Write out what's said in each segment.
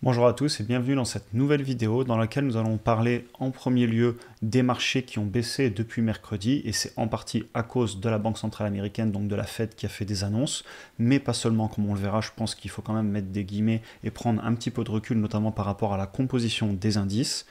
Bonjour à tous et bienvenue dans cette nouvelle vidéo dans laquelle nous allons parler en premier lieu des marchés qui ont baissé depuis mercredi et c'est en partie à cause de la Banque centrale américaine, donc de la Fed qui a fait des annonces, mais pas seulement comme on le verra, je pense qu'il faut quand même mettre des guillemets et prendre un petit peu de recul notamment par rapport à la composition des indices.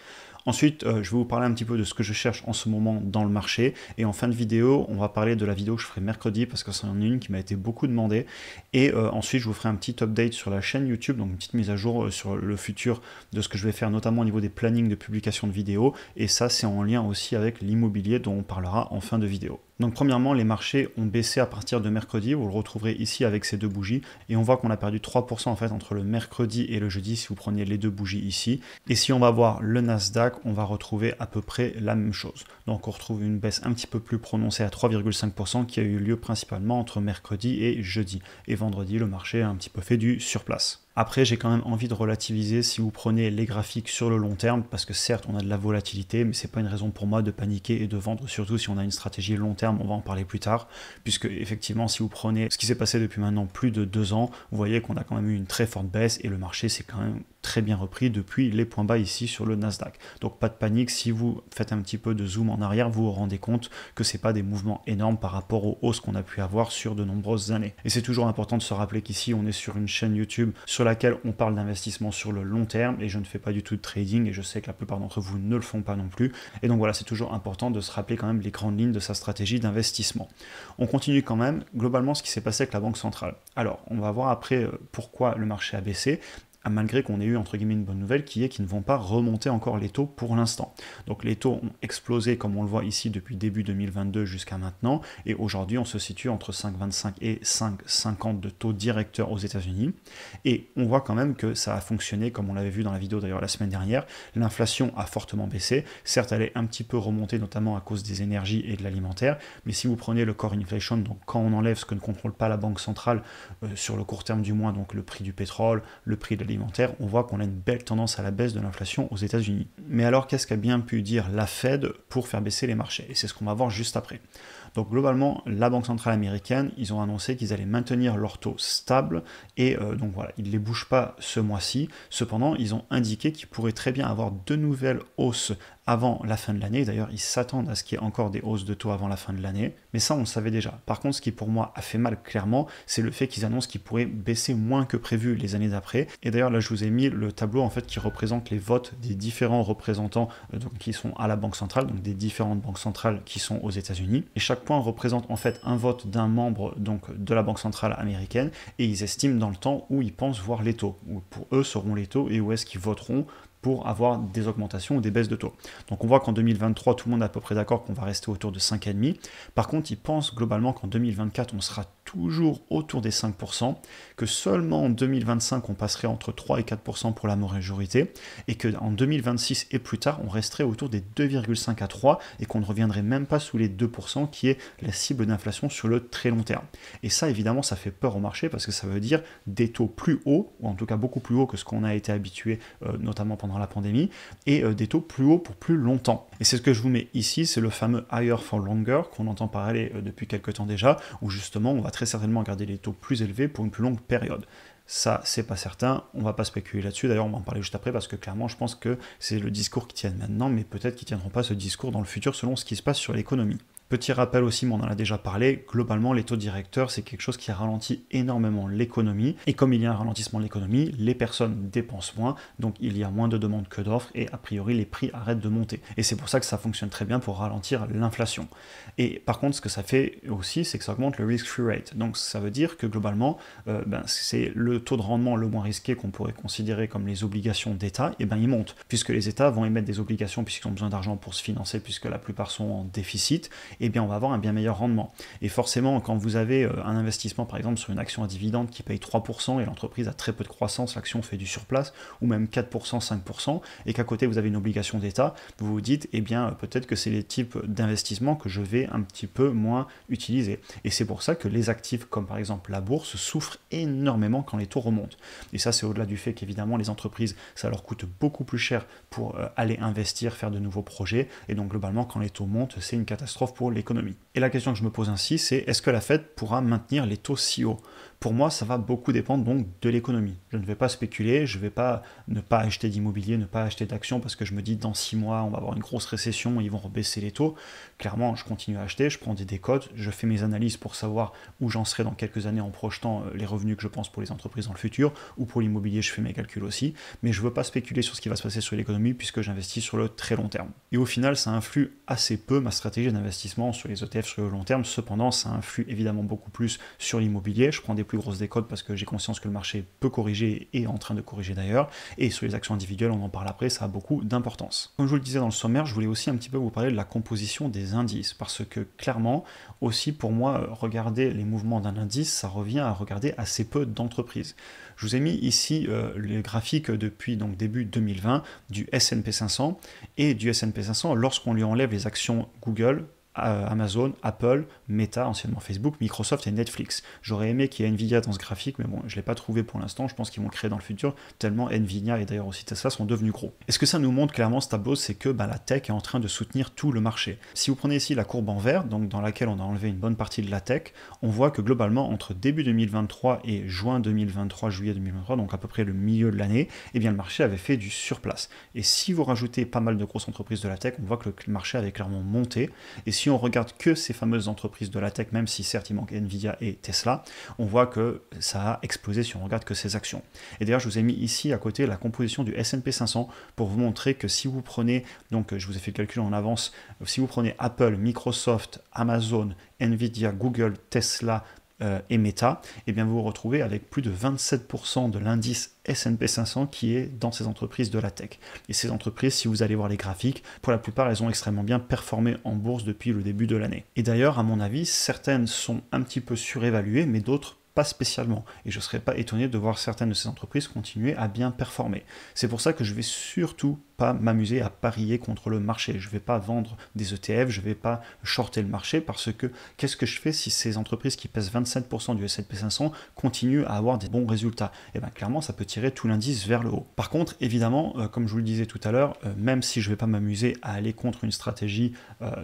Ensuite, je vais vous parler un petit peu de ce que je cherche en ce moment dans le marché. Et en fin de vidéo, on va parler de la vidéo que je ferai mercredi parce que c'est une qui m'a été beaucoup demandée. Et ensuite, je vous ferai un petit update sur la chaîne YouTube, donc une petite mise à jour sur le futur de ce que je vais faire, notamment au niveau des plannings de publication de vidéos. Et ça, c'est en lien aussi avec l'immobilier dont on parlera en fin de vidéo. Donc premièrement, les marchés ont baissé à partir de mercredi, vous le retrouverez ici avec ces deux bougies, et on voit qu'on a perdu 3% en fait entre le mercredi et le jeudi si vous preniez les deux bougies ici. Et si on va voir le Nasdaq, on va retrouver à peu près la même chose. Donc on retrouve une baisse un petit peu plus prononcée à 3,5% qui a eu lieu principalement entre mercredi et jeudi. Et vendredi, le marché a un petit peu fait du surplace. Après, j'ai quand même envie de relativiser si vous prenez les graphiques sur le long terme, parce que certes, on a de la volatilité, mais c'est pas une raison pour moi de paniquer et de vendre, surtout si on a une stratégie long terme, on va en parler plus tard, puisque effectivement, si vous prenez ce qui s'est passé depuis maintenant plus de 2 ans, vous voyez qu'on a quand même eu une très forte baisse et le marché s'est quand même très bien repris depuis les points bas ici sur le Nasdaq. Donc pas de panique, si vous faites un petit peu de zoom en arrière, vous vous rendez compte que c'est pas des mouvements énormes par rapport aux hausses qu'on a pu avoir sur de nombreuses années. Et c'est toujours important de se rappeler qu'ici, on est sur une chaîne YouTube sur laquelle on parle d'investissement sur le long terme et je ne fais pas du tout de trading et je sais que la plupart d'entre vous ne le font pas non plus. Et donc voilà, c'est toujours important de se rappeler quand même les grandes lignes de sa stratégie d'investissement. On continue quand même globalement ce qui s'est passé avec la Banque centrale. Alors, on va voir après pourquoi le marché a baissé, malgré qu'on ait eu entre guillemets une bonne nouvelle qui est qu'ils ne vont pas remonter encore les taux pour l'instant. Donc les taux ont explosé comme on le voit ici depuis début 2022 jusqu'à maintenant et aujourd'hui on se situe entre 5,25 et 5,50 de taux directeur aux États-Unis et on voit quand même que ça a fonctionné comme on l'avait vu dans la vidéo d'ailleurs la semaine dernière. L'inflation a fortement baissé, certes elle est un petit peu remontée notamment à cause des énergies et de l'alimentaire, mais si vous prenez le core inflation, donc quand on enlève ce que ne contrôle pas la banque centrale sur le court terme du moins, donc le prix du pétrole, le prix de alimentaire, on voit qu'on a une belle tendance à la baisse de l'inflation aux États-Unis. Mais alors, qu'est-ce qu'a bien pu dire la Fed pour faire baisser les marchés? Et c'est ce qu'on va voir juste après. Donc globalement, la Banque centrale américaine, ils ont annoncé qu'ils allaient maintenir leur taux stable et donc voilà, ils ne les bougent pas ce mois-ci. Cependant, ils ont indiqué qu'ils pourraient très bien avoir de nouvelles hausses avant la fin de l'année. D'ailleurs, ils s'attendent à ce qu'il y ait encore des hausses de taux avant la fin de l'année. Mais ça, on le savait déjà. Par contre, ce qui pour moi a fait mal clairement, c'est le fait qu'ils annoncent qu'ils pourraient baisser moins que prévu les années d'après. Et d'ailleurs, là, je vous ai mis le tableau en fait qui représente les votes des différents représentants donc, qui sont à la Banque centrale, donc des différentes banques centrales qui sont aux États-Unis. Et chaque point représente en fait un vote d'un membre donc de la Banque centrale américaine et ils estiment dans le temps où ils pensent voir les taux, où pour eux seront les taux et où est-ce qu'ils voteront pour avoir des augmentations ou des baisses de taux. Donc on voit qu'en 2023, tout le monde est à peu près d'accord qu'on va rester autour de 5,5. Par contre, ils pensent globalement qu'en 2024, on sera toujours autour des 5%, que seulement en 2025, on passerait entre 3 et 4% pour la majorité, et qu'en 2026 et plus tard, on resterait autour des 2,5 à 3, et qu'on ne reviendrait même pas sous les 2%, qui est la cible d'inflation sur le très long terme. Et ça, évidemment, ça fait peur au marché, parce que ça veut dire des taux plus hauts, ou en tout cas beaucoup plus hauts que ce qu'on a été habitué, notamment pendant la pandémie, et des taux plus hauts pour plus longtemps. Et c'est ce que je vous mets ici, c'est le fameux higher for longer, qu'on entend parler depuis quelques temps déjà, où justement, on va très certainement garder les taux plus élevés pour une plus longue période. Ça, c'est pas certain, on va pas spéculer là-dessus, d'ailleurs on va en parler juste après parce que clairement je pense que c'est le discours qui tient maintenant, mais peut-être qu'ils tiendront pas ce discours dans le futur selon ce qui se passe sur l'économie. Petit rappel aussi, mais on en a déjà parlé, globalement les taux directeurs c'est quelque chose qui ralentit énormément l'économie, et comme il y a un ralentissement de l'économie, les personnes dépensent moins, donc il y a moins de demandes que d'offres, et a priori les prix arrêtent de monter. Et c'est pour ça que ça fonctionne très bien pour ralentir l'inflation. Et par contre ce que ça fait aussi, c'est que ça augmente le risk-free rate, donc ça veut dire que globalement, c'est le taux de rendement le moins risqué qu'on pourrait considérer comme les obligations d'État, et il monte, puisque les États vont émettre des obligations puisqu'ils ont besoin d'argent pour se financer, puisque la plupart sont en déficit, eh bien on va avoir un bien meilleur rendement. Et forcément, quand vous avez un investissement, par exemple, sur une action à dividende qui paye 3% et l'entreprise a très peu de croissance, l'action fait du surplace, ou même 4%, 5%, et qu'à côté vous avez une obligation d'État, vous vous dites, eh bien peut-être que c'est les types d'investissements que je vais un petit peu moins utiliser. Et c'est pour ça que les actifs, comme par exemple la bourse, souffrent énormément quand les taux remontent. Et ça, c'est au-delà du fait qu'évidemment, les entreprises, ça leur coûte beaucoup plus cher pour aller investir, faire de nouveaux projets, et donc globalement, quand les taux montent, c'est une catastrophe pour l'économie. Et la question que je me pose ainsi, c'est est-ce que la Fed pourra maintenir les taux si hauts? Pour moi, ça va beaucoup dépendre donc de l'économie. Je ne vais pas spéculer, je ne vais pas ne pas acheter d'immobilier, ne pas acheter d'actions parce que je me dis dans 6 mois, on va avoir une grosse récession, ils vont rebaisser les taux. Clairement, je continue à acheter, je prends des décotes, je fais mes analyses pour savoir où j'en serai dans quelques années en projetant les revenus que je pense pour les entreprises dans le futur, ou pour l'immobilier, je fais mes calculs aussi. Mais je ne veux pas spéculer sur ce qui va se passer sur l'économie puisque j'investis sur le très long terme. Et au final, ça influe assez peu ma stratégie d'investissement sur les ETF sur le long terme. Cependant, ça influe évidemment beaucoup plus sur l'immobilier. Je prends des plus grosses décotes parce que j'ai conscience que le marché peut corriger et est en train de corriger d'ailleurs. Et sur les actions individuelles, on en parle après, ça a beaucoup d'importance. Comme je vous le disais dans le sommaire, je voulais aussi un petit peu vous parler de la composition des indices parce que clairement, aussi pour moi, regarder les mouvements d'un indice, ça revient à regarder assez peu d'entreprises. Je vous ai mis ici les graphiques depuis donc début 2020 du S&P 500 et du S&P 500 lorsqu'on lui enlève les actions Google, Amazon, Apple, Meta, anciennement Facebook, Microsoft et Netflix. J'aurais aimé qu'il y ait Nvidia dans ce graphique, mais bon, je ne l'ai pas trouvé pour l'instant. Je pense qu'ils vont le créer dans le futur, tellement Nvidia et d'ailleurs aussi Tesla sont devenus gros. Et ce que ça nous montre clairement, ce tableau, c'est que la tech est en train de soutenir tout le marché. Si vous prenez ici la courbe en vert, donc dans laquelle on a enlevé une bonne partie de la tech, on voit que globalement, entre début 2023 et juin 2023, juillet 2023, donc à peu près le milieu de l'année, eh bien le marché avait fait du surplace. Et si vous rajoutez pas mal de grosses entreprises de la tech, on voit que le marché avait clairement monté. Et si on regarde que ces fameuses entreprises de la tech, même si certes il manque Nvidia et Tesla, on voit que ça a explosé si on regarde que ces actions. Et d'ailleurs, je vous ai mis ici à côté la composition du S&P 500 pour vous montrer que si vous prenez, donc je vous ai fait le calcul en avance, si vous prenez Apple, Microsoft, Amazon, Nvidia, Google, Tesla, et Meta, et bien vous vous retrouvez avec plus de 27% de l'indice S&P 500 qui est dans ces entreprises de la tech. Et ces entreprises, si vous allez voir les graphiques, pour la plupart, elles ont extrêmement bien performé en bourse depuis le début de l'année. Et d'ailleurs, à mon avis, certaines sont un petit peu surévaluées, mais d'autres pas spécialement. Et je ne serais pas étonné de voir certaines de ces entreprises continuer à bien performer. C'est pour ça que je vais surtout pas m'amuser à parier contre le marché. Je ne vais pas vendre des ETF, je ne vais pas shorter le marché parce que qu'est-ce que je fais si ces entreprises qui pèsent 27% du S&P 500 continuent à avoir des bons résultats? Et bien clairement, ça peut tirer tout l'indice vers le haut. Par contre, évidemment, comme je vous le disais tout à l'heure, même si je ne vais pas m'amuser à aller contre une stratégie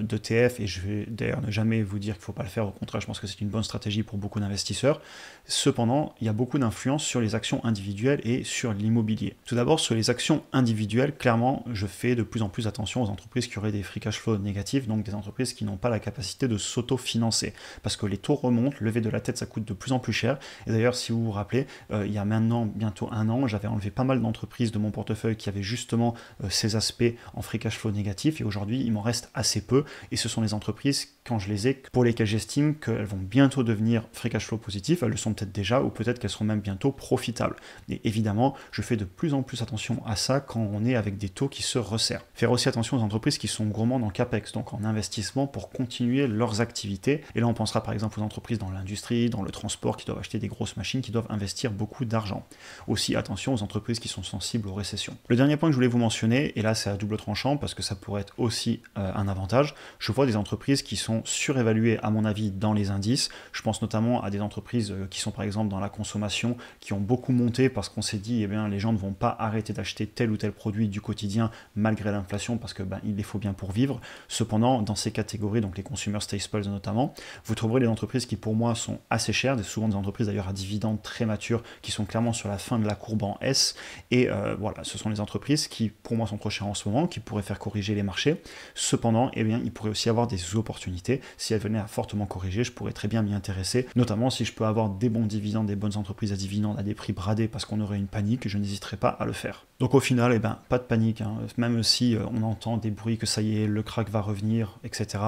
d'ETF, et je vais d'ailleurs ne jamais vous dire qu'il ne faut pas le faire, au contraire, je pense que c'est une bonne stratégie pour beaucoup d'investisseurs. Cependant, il y a beaucoup d'influence sur les actions individuelles et sur l'immobilier. Tout d'abord, sur les actions individuelles, clairement, je fais de plus en plus attention aux entreprises qui auraient des free cash flow négatifs, donc des entreprises qui n'ont pas la capacité de s'auto-financer. Parce que les taux remontent, lever de la tête, ça coûte de plus en plus cher. Et d'ailleurs, si vous vous rappelez, il y a maintenant bientôt un an, j'avais enlevé pas mal d'entreprises de mon portefeuille qui avaient justement ces aspects en free cash flow négatif. Et aujourd'hui, il m'en reste assez peu. Et ce sont les entreprises, quand je les ai, pour lesquelles j'estime qu'elles vont bientôt devenir free cash flow positif. Elles le sont peut-être déjà, ou peut-être qu'elles seront même bientôt profitables. Et évidemment, je fais de plus en plus attention à ça quand on est avec des taux qui se resserrent. Faire aussi attention aux entreprises qui sont gourmandes en capex, donc en investissement pour continuer leurs activités. Et là, on pensera par exemple aux entreprises dans l'industrie, dans le transport, qui doivent acheter des grosses machines, qui doivent investir beaucoup d'argent. Aussi, attention aux entreprises qui sont sensibles aux récessions. Le dernier point que je voulais vous mentionner, et là c'est à double tranchant parce que ça pourrait être aussi un avantage, je vois des entreprises qui sont surévaluées à mon avis dans les indices. Je pense notamment à des entreprises qui sont par exemple dans la consommation, qui ont beaucoup monté parce qu'on s'est dit, eh bien, les gens ne vont pas arrêter d'acheter tel ou tel produit du quotidien malgré l'inflation parce que il les faut bien pour vivre. Cependant, dans ces catégories, donc les consumer staples notamment, vous trouverez des entreprises qui pour moi sont assez chères, souvent des entreprises d'ailleurs à dividendes très matures, qui sont clairement sur la fin de la courbe en S. Et voilà, ce sont les entreprises qui pour moi sont trop chères en ce moment, qui pourraient faire corriger les marchés. Cependant, eh bien, il pourrait aussi avoir des opportunités. Si elles venaient à fortement corriger, je pourrais très bien m'y intéresser, notamment si je peux avoir des bons dividendes, des bonnes entreprises à dividendes à des prix bradés parce qu'on aurait une panique, je n'hésiterai pas à le faire. Donc au final, eh ben, pas de panique, hein. Même si on entend des bruits que ça y est, le crack va revenir, etc.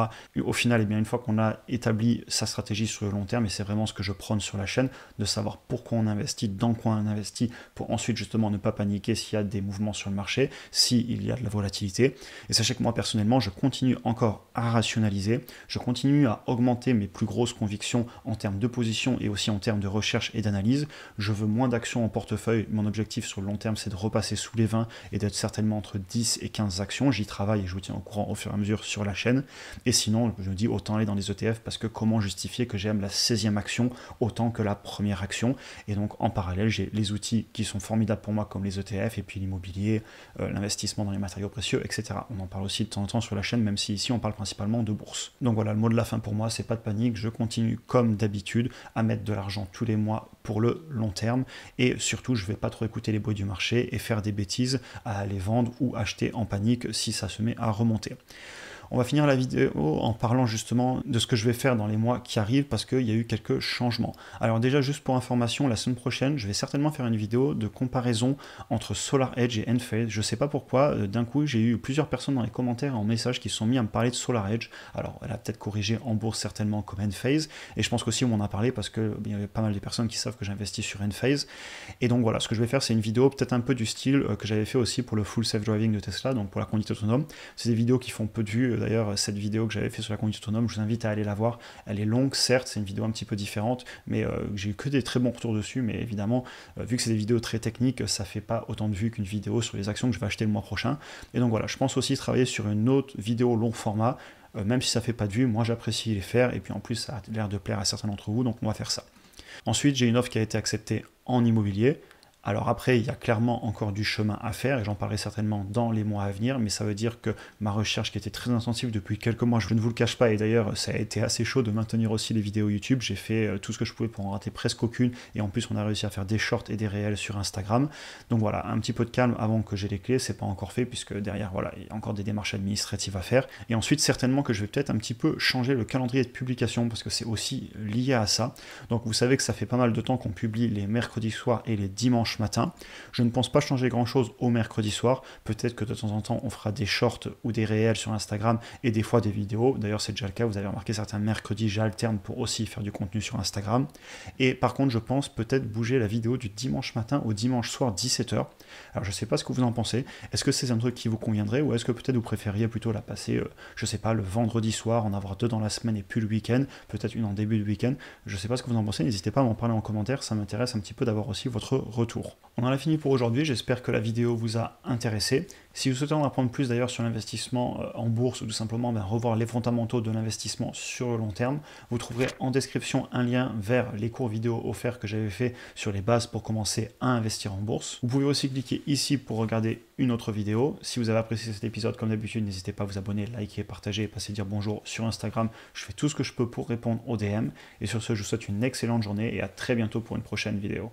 Au final, eh bien, une fois qu'on a établi sa stratégie sur le long terme, et c'est vraiment ce que je prône sur la chaîne, de savoir pourquoi on investit, dans quoi on investit, pour ensuite justement ne pas paniquer s'il y a des mouvements sur le marché, s'il y a de la volatilité. Et sachez que moi personnellement, je continue encore à rationaliser, je continue à augmenter mes plus grosses convictions en termes de position et aussi en termes de recherche et d'analyse. Je veux moins d'actions en portefeuille, mon objectif sur le long terme c'est de repasser sous les 20 et d'être certainement entre 10 et 15 actions, j'y travaille et je vous tiens au courant au fur et à mesure sur la chaîne. Et sinon, je me dis autant aller dans les ETF parce que comment justifier que j'aime la 16e action autant que la première action. Et donc en parallèle, j'ai les outils qui sont formidables pour moi comme les ETF et puis l'immobilier, l'investissement dans les matériaux précieux, etc. On en parle aussi de temps en temps sur la chaîne, même si ici on parle principalement de bourse. Donc voilà, le mot de la fin pour moi, c'est pas de panique, je continue comme d'habitude à mettre de l'argent tous les mois pour le long terme. Et surtout, je ne vais pas trop écouter les bruits du marché et faire des bêtises à aller vendre ou acheter en panique si ça se met à remonter. On va finir la vidéo en parlant justement de ce que je vais faire dans les mois qui arrivent parce qu'il y a eu quelques changements. Alors déjà, juste pour information, la semaine prochaine, je vais certainement faire une vidéo de comparaison entre SolarEdge et Enphase. Je ne sais pas pourquoi, d'un coup, j'ai eu plusieurs personnes dans les commentaires et en message qui se sont mis à me parler de SolarEdge. Alors, elle a peut-être corrigé en bourse certainement comme Enphase, et je pense qu'aussi on m'en a parlé parce qu'il y avait pas mal de personnes qui savent que j'investis sur Enphase. Et donc voilà, ce que je vais faire, c'est une vidéo peut-être un peu du style que j'avais fait aussi pour le full self-driving de Tesla, donc pour la conduite autonome. C'est des vidéos qui font peu de vues. D'ailleurs, cette vidéo que j'avais fait sur la conduite autonome, je vous invite à aller la voir. Elle est longue, certes, c'est une vidéo un petit peu différente, mais j'ai eu que des très bons retours dessus. Mais évidemment, vu que c'est des vidéos très techniques, ça fait pas autant de vues qu'une vidéo sur les actions que je vais acheter le mois prochain. Et donc voilà, je pense aussi travailler sur une autre vidéo long format, même si ça fait pas de vues, moi j'apprécie les faire, et puis en plus ça a l'air de plaire à certains d'entre vous, donc on va faire ça. Ensuite, j'ai une offre qui a été acceptée en immobilier. Alors après, il y a clairement encore du chemin à faire et j'en parlerai certainement dans les mois à venir, mais ça veut dire que ma recherche qui était très intensive depuis quelques mois, je ne vous le cache pas, et d'ailleurs ça a été assez chaud de maintenir aussi les vidéos YouTube. J'ai fait tout ce que je pouvais pour en rater presque aucune, et en plus on a réussi à faire des shorts et des réels sur Instagram. Donc voilà, un petit peu de calme avant que j'ai les clés, c'est pas encore fait puisque derrière voilà, il y a encore des démarches administratives à faire. Et ensuite certainement que je vais peut-être un petit peu changer le calendrier de publication parce que c'est aussi lié à ça. Donc vous savez que ça fait pas mal de temps qu'on publie les mercredis soirs et les dimanches matin. Je ne pense pas changer grand chose au mercredi soir. Peut-être que de temps en temps on fera des shorts ou des réels sur Instagram et des fois des vidéos. D'ailleurs c'est déjà le cas, vous avez remarqué certains mercredis j'alterne pour aussi faire du contenu sur Instagram. Et par contre je pense peut-être bouger la vidéo du dimanche matin au dimanche soir 17h. Alors je sais pas ce que vous en pensez. Est-ce que c'est un truc qui vous conviendrait ou est-ce que peut-être vous préfériez plutôt la passer, je sais pas, le vendredi soir, en avoir 2 dans la semaine et puis le week-end, peut-être une en début de week-end. Je sais pas ce que vous en pensez, n'hésitez pas à m'en parler en commentaire, ça m'intéresse un petit peu d'avoir aussi votre retour. On en a fini pour aujourd'hui, j'espère que la vidéo vous a intéressé. Si vous souhaitez en apprendre plus d'ailleurs sur l'investissement en bourse ou tout simplement revoir les fondamentaux de l'investissement sur le long terme, vous trouverez en description un lien vers les cours vidéo offerts que j'avais fait sur les bases pour commencer à investir en bourse. Vous pouvez aussi cliquer ici pour regarder une autre vidéo. Si vous avez apprécié cet épisode, comme d'habitude, n'hésitez pas à vous abonner, liker, partager et passer dire bonjour sur Instagram. Je fais tout ce que je peux pour répondre aux DM. Et sur ce, je vous souhaite une excellente journée et à très bientôt pour une prochaine vidéo.